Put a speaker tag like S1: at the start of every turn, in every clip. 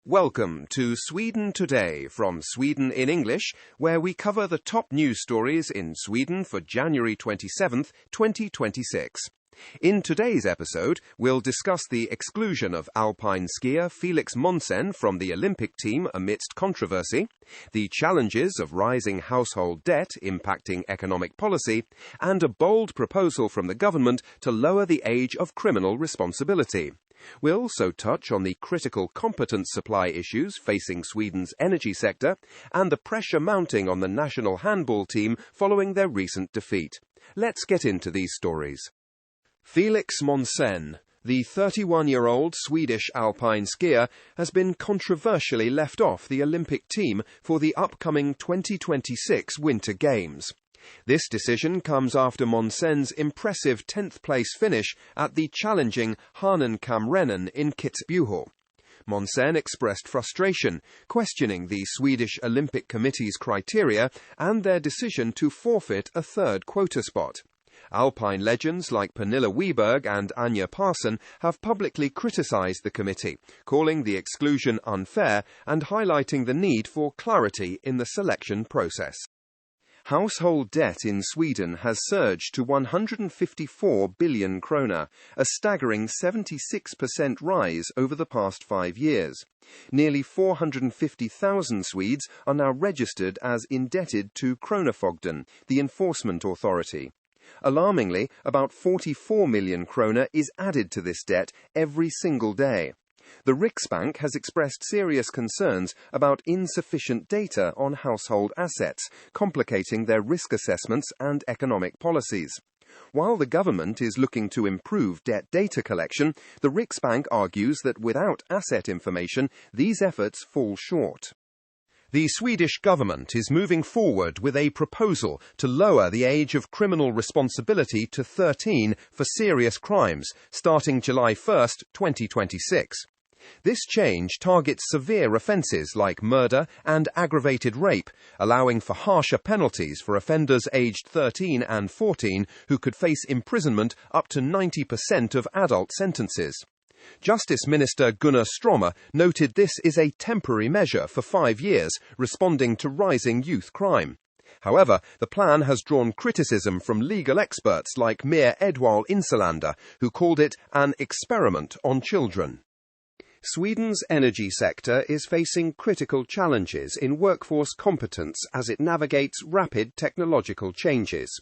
S1: Welcome to Sweden Today from Sweden in English, where we cover the top news stories in Sweden for January 27th, 2026. In today's episode, we'll discuss the exclusion of Alpine skier Felix Monsén from the Olympic team amidst controversy, the challenges of rising household debt impacting economic policy, and a bold proposal from the government to lower the age of criminal responsibility. We'll also touch on the critical competence supply issues facing Sweden's energy sector and the pressure mounting on the national handball team following their recent defeat. Let's get into these stories. Felix Monsén, the 31-year-old Swedish Alpine skier, has been controversially left off the Olympic team for the upcoming 2026 Winter Games. This decision comes after Monsén's impressive 10th-place finish at the challenging Handball in Kitzbühel. Monsén expressed frustration, questioning the Swedish Olympic Committee's criteria and their decision to forfeit a third quota spot. Alpine legends like Pernilla Wiberg and Anja Pärson have publicly criticized the committee, calling the exclusion unfair and highlighting the need for clarity in the selection process. Household debt in Sweden has surged to 154 billion krona, a staggering 76% rise over the past 5 years. Nearly 450,000 Swedes are now registered as indebted to Kronofogden, the enforcement authority. Alarmingly, about 44 million krona is added to this debt every single day. The Riksbank has expressed serious concerns about insufficient data on household assets, complicating their risk assessments and economic policies. While the government is looking to improve debt data collection, the Riksbank argues that without asset information, these efforts fall short. The Swedish government is moving forward with a proposal to lower the age of criminal responsibility to 13 for serious crimes, starting July 1, 2026. This change targets severe offences like murder and aggravated rape, allowing for harsher penalties for offenders aged 13 and 14 who could face imprisonment up to 90% of adult sentences. Justice Minister Gunnar Strömmer noted this is a temporary measure for 5 years, responding to rising youth crime. However, the plan has drawn criticism from legal experts like Mir Edwall Insulander, who called it an experiment on children. Sweden's energy sector is facing critical challenges in workforce competence as it navigates rapid technological changes.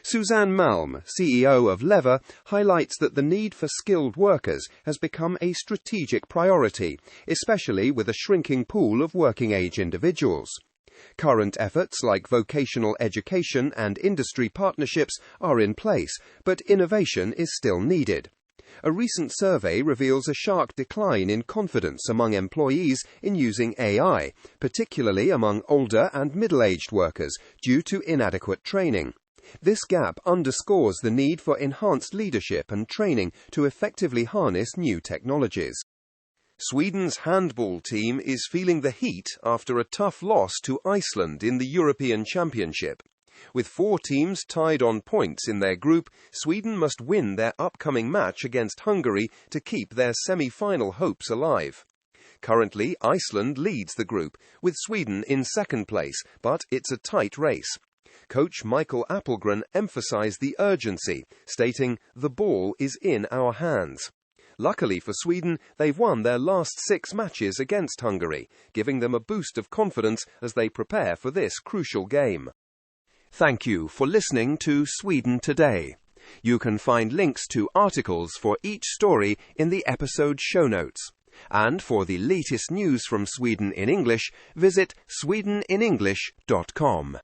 S1: Susanne Malm, CEO of Lever, highlights that the need for skilled workers has become a strategic priority, especially with a shrinking pool of working-age individuals. Current efforts like vocational education and industry partnerships are in place, but innovation is still needed. A recent survey reveals a sharp decline in confidence among employees in using AI, particularly among older and middle-aged workers, due to inadequate training. This gap underscores the need for enhanced leadership and training to effectively harness new technologies. Sweden's handball team is feeling the heat after a tough loss to Iceland in the European Championship. With 4 teams tied on points in their group, Sweden must win their upcoming match against Hungary to keep their semi-final hopes alive. Currently, Iceland leads the group, with Sweden in second place, but it's a tight race. Coach Michael Appelgren emphasized the urgency, stating, "The ball is in our hands." Luckily for Sweden, they've won their last 6 matches against Hungary, giving them a boost of confidence as they prepare for this crucial game. Thank you for listening to Sweden Today. You can find links to articles for each story in the episode show notes. And for the latest news from Sweden in English, visit swedeninenglish.com.